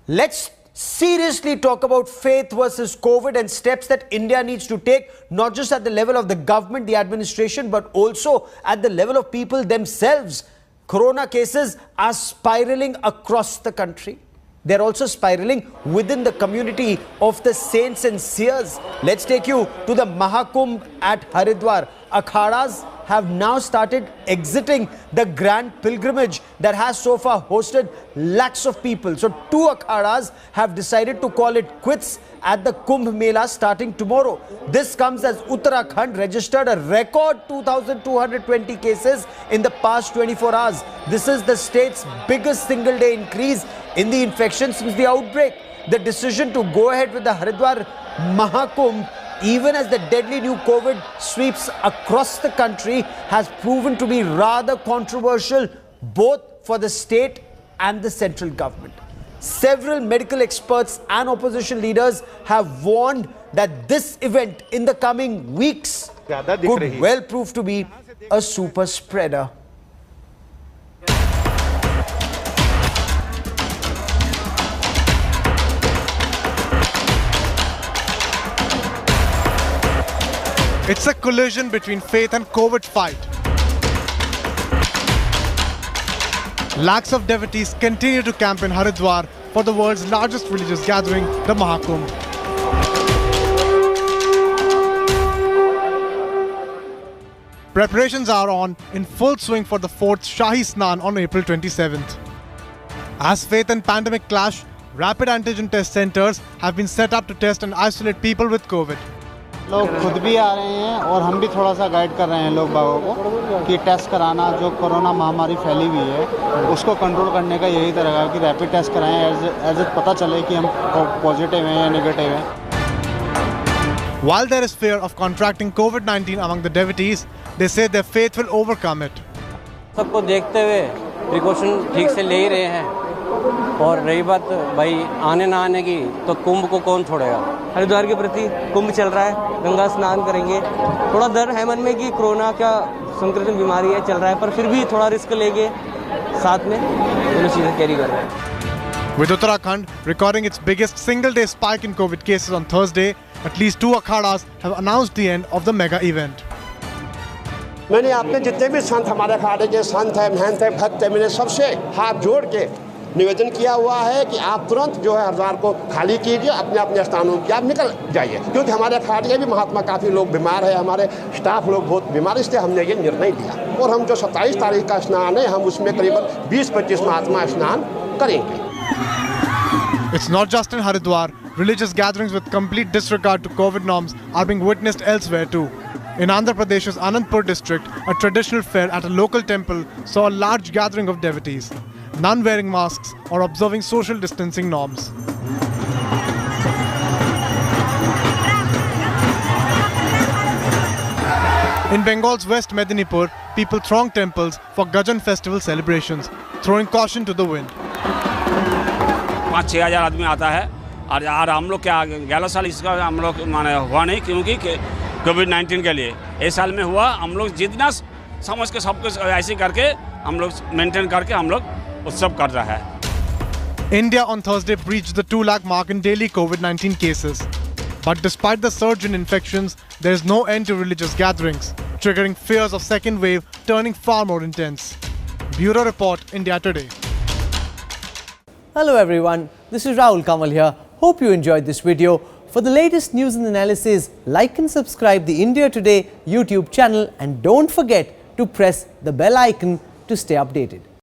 let's seriously talk about faith versus COVID and steps that India needs to take, not just at the level of the government, the administration, but also at the level of people themselves. Corona cases are spiraling across the country. They're also spiraling within the community of the saints and seers. Let's take you to the Mahakumbh at Haridwar. Akhadas have now started exiting the grand pilgrimage that has so far hosted lakhs of people. So 2 akhadas have decided to call it quits at the Kumbh Mela starting tomorrow. This comes as Uttarakhand registered a record 2,220 cases in the past 24 hours. This is the state's biggest single day increase in the infection since the outbreak. The decision to go ahead with the Haridwar Mahakumbh, even as the deadly new COVID sweeps across the country, has proven to be rather controversial both for the state and the central government. Several medical experts and opposition leaders have warned that this event in the coming weeks could well prove to be a super spreader. It's a collision between faith and COVID fight. Lakhs of devotees continue to camp in Haridwar for the world's largest religious gathering, the Mahakumbh. Preparations are on in full swing for the 4th Shahi Snan on April 27th. As faith and pandemic clash, rapid antigen test centers have been set up to test and isolate people with COVID. लोग खुद भी आ रहे हैं और हम भी थोड़ा सा गाइड कर रहे हैं लोग बागों को कि टेस्ट कराना, जो कोरोना महामारी फैली हुई है उसको कंट्रोल करने का यही तरीका है कि रैपिड टेस्ट कराएं एज पता चले कि हम पॉजिटिव हैं या नेगेटिव हैं. While there is fear of contracting COVID-19 among the devotees, they say their faith will overcome it. सबको देखते हुए प्रिकॉशन ठीक से ले ही रहे हैं. और रही बात भाई आने ना आने की, तो कुंभ को कौन छोड़ेगा. हरिद्वार के प्रति कुंभ चल रहा है, गंगा स्नान करेंगे. थोड़ा डर है मन में कि कोरोना क्या संक्रमित बीमारी है, चल रहा है, पर फिर भी थोड़ा रिस्क लेके साथ में दोनों चीज़ें कैरी कर रहे हैं. With Uttarakhand recording its biggest single-day spike in COVID cases on Thursday, at least 2 akhadas have announced the end of the mega event. मैंने आपके जितने भी संत हमारे अखाड़े के संत हैं, महंत हैं, भक्त हैं, मैंने सबसे हाथ जोड़ के निवेदन किया हुआ है कि आप तुरंत जो है हरिद्वार को खाली कीजिए, अपने अपने स्थानों की आप निकल जाइए, क्योंकि हमारे अखाड़े भी महात्मा काफ़ी लोग बीमार है, हमारे स्टाफ लोग बहुत बीमार, इसलिए हमने ये निर्णय लिया. और हम जो 27 तारीख का स्नान है, हम उसमें करीबन 20-25 महात्मा स्नान करेंगे. It's not just in Haridwar. Religious gatherings with complete disregard to COVID norms are being witnessed elsewhere too. In Andhra Pradesh's Anandpur district, a traditional fair at a local temple saw a large gathering of devotees, none wearing masks or observing social distancing norms. In Bengal's West Medinipur, people thronged temples for Gajan festival celebrations, throwing caution to the wind. 5-6 हज़ार आदमी आता है और हम लोग क्या 11 साल इसका हम लोग माने हुआ नहीं, क्योंकि कोविड-19 के लिए. इस साल में हुआ, हम लोग जितना समझ के सब कुछ ऐसे करके हम लोग मेंटेन करके हम लोग उत्सव कर रहा है. India on Thursday breached the 2 lakh mark in daily COVID-19 cases. But despite the surge in infections, there is no end to religious gatherings, triggering fears of second wave turning far more intense. Bureau Report, India Today. Hello everyone, this is Rahul Kamal here. Hope you enjoyed this video. For the latest news and analysis, like and subscribe the India Today YouTube channel, and don't forget to press the bell icon to stay updated.